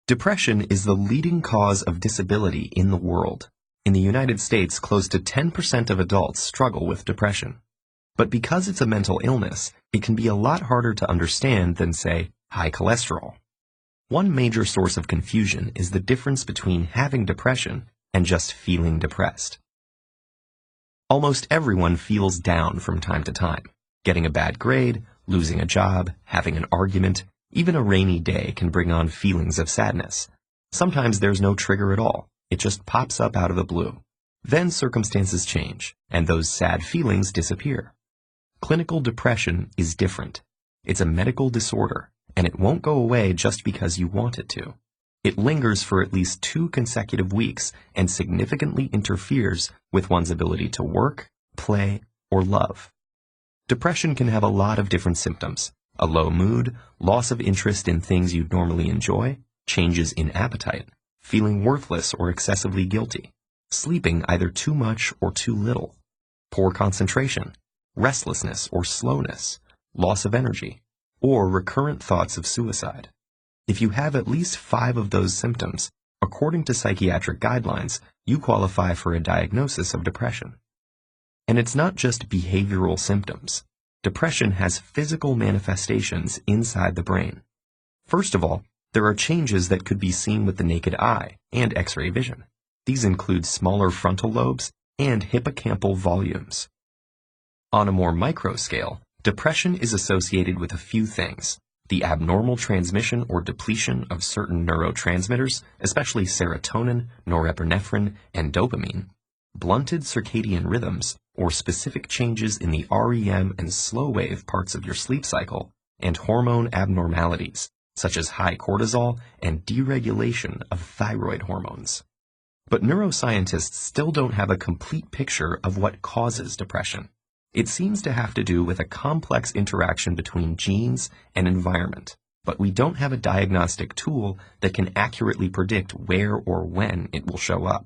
Depression is the leading cause of disability in the world. In the United States, close to 10% of adults struggle with depression. But because it's a mental illness, it can be a lot harder to understand than, say, high cholesterol. One major source of confusion is the difference between having depression and just feeling depressed. Almost everyone feels down from time to time. Getting a bad grade, losing a job, having an argument, even a rainy day can bring on feelings of sadness. Sometimes there's no trigger at all. It just pops up out of the blue. Then circumstances change, and those sad feelings disappear. Clinical depression is different. It's a medical disorder, and it won't go away just because you want it to. It lingers for at least 2 consecutive weeks and significantly interferes with one's ability to work, play, or love. Depression can have a lot of different symptoms: a low mood, loss of interest in things you'd normally enjoy, changes in appetite, feeling worthless or excessively guilty, sleeping either too much or too little, poor concentration, restlessness or slowness, loss of energy, or recurrent thoughts of suicide. If you have at least 5 of those symptoms, according to psychiatric guidelines, you qualify for a diagnosis of depression. And it's not just behavioral symptoms. Depression has physical manifestations inside the brain. First of all, there are changes that could be seen with the naked eye and X-ray vision. These include smaller frontal lobes and hippocampal volumes. On a more micro scale, depression is associated with a few things: the abnormal transmission or depletion of certain neurotransmitters, especially serotonin, norepinephrine, and dopamine, blunted circadian rhythms, or specific changes in the REM and slow wave parts of your sleep cycle, and hormone abnormalities, such as high cortisol and deregulation of thyroid hormones. But neuroscientists still don't have a complete picture of what causes depression. It seems to have to do with a complex interaction between genes and environment, but we don't have a diagnostic tool that can accurately predict where or when it will show up.